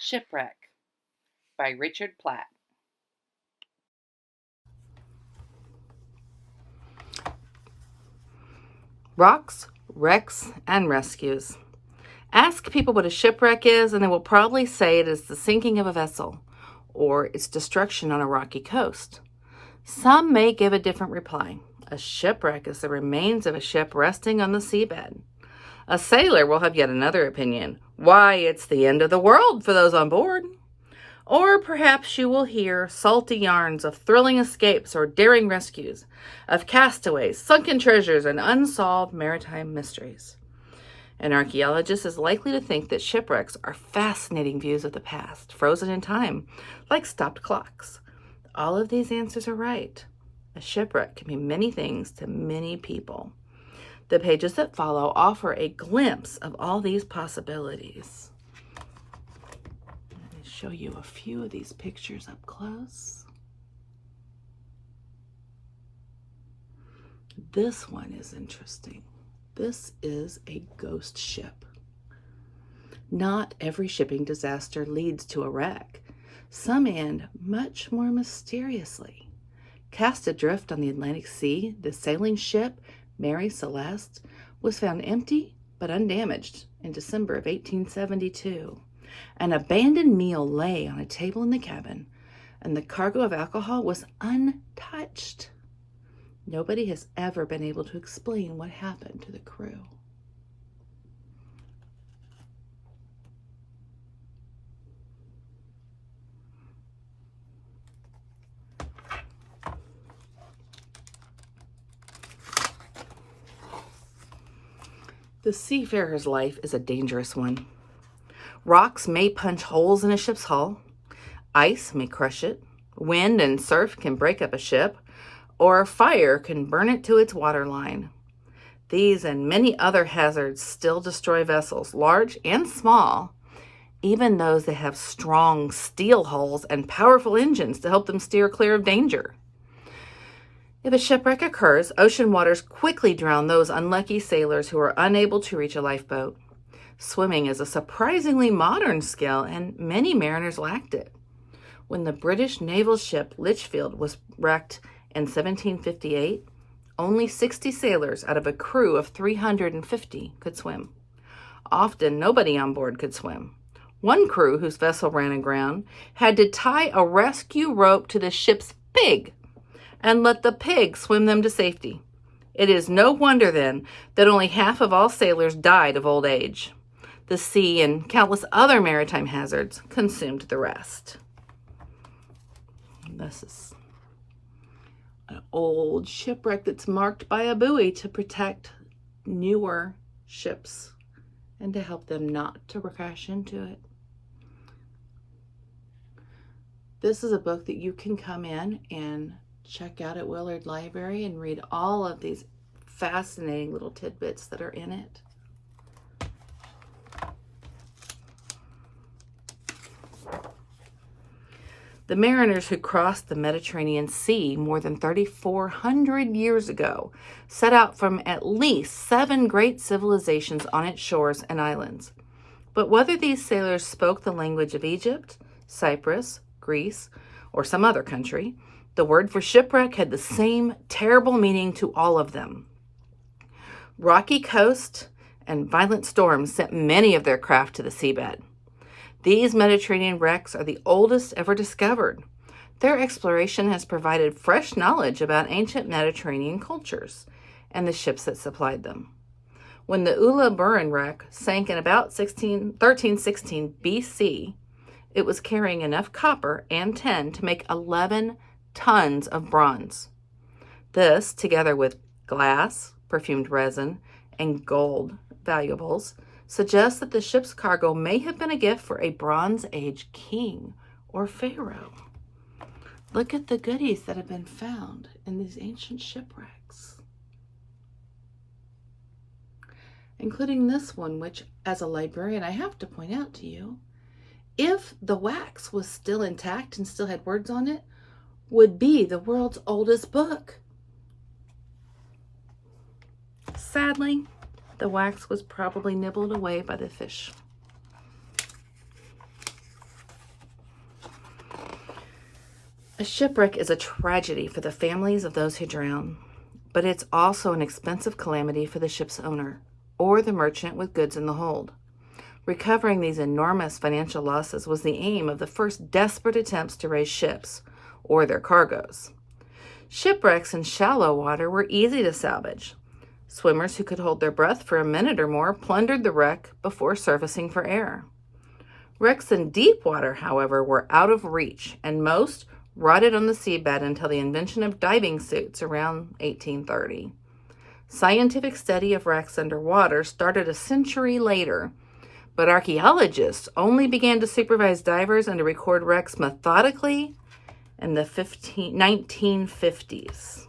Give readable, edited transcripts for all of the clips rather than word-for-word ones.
Shipwreck by Richard Platt. Rocks, wrecks, and rescues. Ask people what a shipwreck is, and they will probably say it is the sinking of a vessel or its destruction on a rocky coast. Some may give a different reply. A shipwreck is the remains of a ship resting on the seabed. A sailor will have yet another opinion. Why, it's the end of the world for those on board. Or perhaps you will hear salty yarns of thrilling escapes or daring rescues, of castaways, sunken treasures, and unsolved maritime mysteries. An archaeologist is likely to think that shipwrecks are fascinating views of the past, frozen in time, like stopped clocks. All of these answers are right. A shipwreck can mean many things to many people. The pages that follow offer a glimpse of all these possibilities. Let me show you a few of these pictures up close. This one is interesting. This is a ghost ship. Not every shipping disaster leads to a wreck. Some end much more mysteriously. Cast adrift on the Atlantic Sea, the sailing ship Mary Celeste was found empty but undamaged in December of 1872. An abandoned meal lay on a table in the cabin, and the cargo of alcohol was untouched. Nobody has ever been able to explain what happened to the crew. The seafarer's life is a dangerous one. Rocks may punch holes in a ship's hull. Ice may crush it. Wind and surf can break up a ship, or fire can burn it to its waterline. These and many other hazards still destroy vessels, large and small, even those that have strong steel hulls and powerful engines to help them steer clear of danger. If a shipwreck occurs, ocean waters quickly drown those unlucky sailors who are unable to reach a lifeboat. Swimming is a surprisingly modern skill, and many mariners lacked it. When the British naval ship Litchfield was wrecked in 1758, only 60 sailors out of a crew of 350 could swim. Often, nobody on board could swim. One crew, whose vessel ran aground, had to tie a rescue rope to the ship's pig and let the pig swim them to safety. It is no wonder, then, that only half of all sailors died of old age. The sea and countless other maritime hazards consumed the rest. This is an old shipwreck that's marked by a buoy to protect newer ships and to help them not to crash into it. This is a book that you can come in and check out at Willard Library and read all of these fascinating little tidbits that are in it. The mariners who crossed the Mediterranean Sea more than 3,400 years ago set out from at least 7 great civilizations on its shores and islands. But whether these sailors spoke the language of Egypt, Cyprus, Greece, or some other country, the word for shipwreck had the same terrible meaning to all of them. Rocky coast and violent storms sent many of their craft to the seabed. These Mediterranean wrecks are the oldest ever discovered. Their exploration has provided fresh knowledge about ancient Mediterranean cultures and the ships that supplied them. When the Ula Burin wreck sank in about 1316 BC, it was carrying enough copper and tin to make 11 tons of bronze. This, together with glass, perfumed resin, and gold valuables, suggests that the ship's cargo may have been a gift for a Bronze Age king or pharaoh. Look at the goodies that have been found in these ancient shipwrecks, including this one, which, as a librarian, I have to point out to you, if the wax was still intact and still had words on it, would be the world's oldest book. Sadly, the wax was probably nibbled away by the fish. A shipwreck is a tragedy for the families of those who drown, but it's also an expensive calamity for the ship's owner or the merchant with goods in the hold. Recovering these enormous financial losses was the aim of the first desperate attempts to raise ships or their cargoes. Shipwrecks in shallow water were easy to salvage. Swimmers who could hold their breath for a minute or more plundered the wreck before surfacing for air. Wrecks in deep water, however, were out of reach, and most rotted on the seabed until the invention of diving suits around 1830. Scientific study of wrecks underwater started a century later, but archaeologists only began to supervise divers and to record wrecks methodically in the 1950s.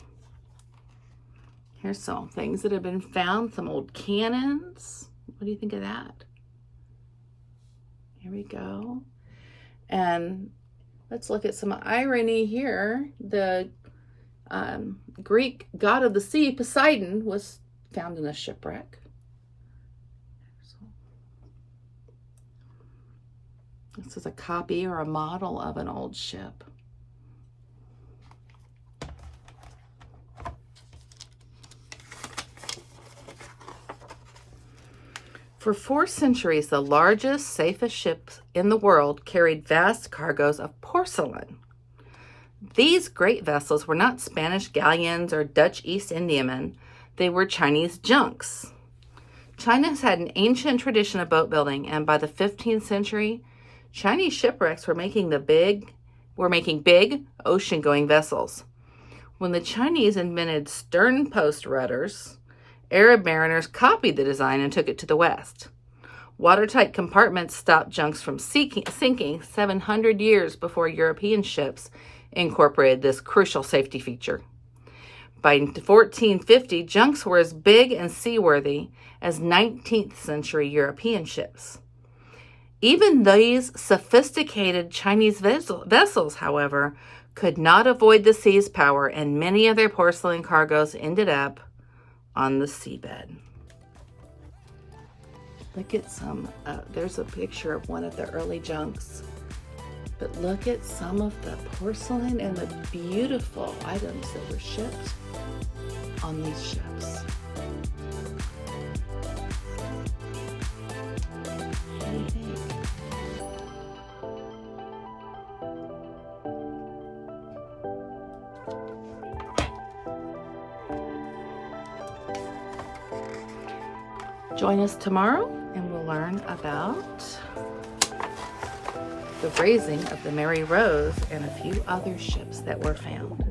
Here's some things that have been found, some old cannons. What do you think of that? Here we go. And let's look at some irony here. The Greek god of the sea, Poseidon, was found in a shipwreck. This is a copy or a model of an old ship. For 4 centuries, the largest, safest ships in the world carried vast cargoes of porcelain. These great vessels were not Spanish galleons or Dutch East Indiamen. They were Chinese junks. China has had an ancient tradition of boat building, and by the 15th century, Chinese shipwrecks were making big ocean-going vessels. When the Chinese invented stern post rudders, Arab mariners copied the design and took it to the West. Watertight compartments stopped junks from sinking 700 years before European ships incorporated this crucial safety feature. By 1450, junks were as big and seaworthy as 19th century European ships. Even these sophisticated Chinese vessels, however, could not avoid the sea's power, and many of their porcelain cargoes ended up on the seabed. Look at there's a picture of one of the early junks. But look at some of the porcelain and the beautiful items that were shipped on these ships. What do you think? Join us tomorrow and we'll learn about the raising of the Mary Rose and a few other ships that were found.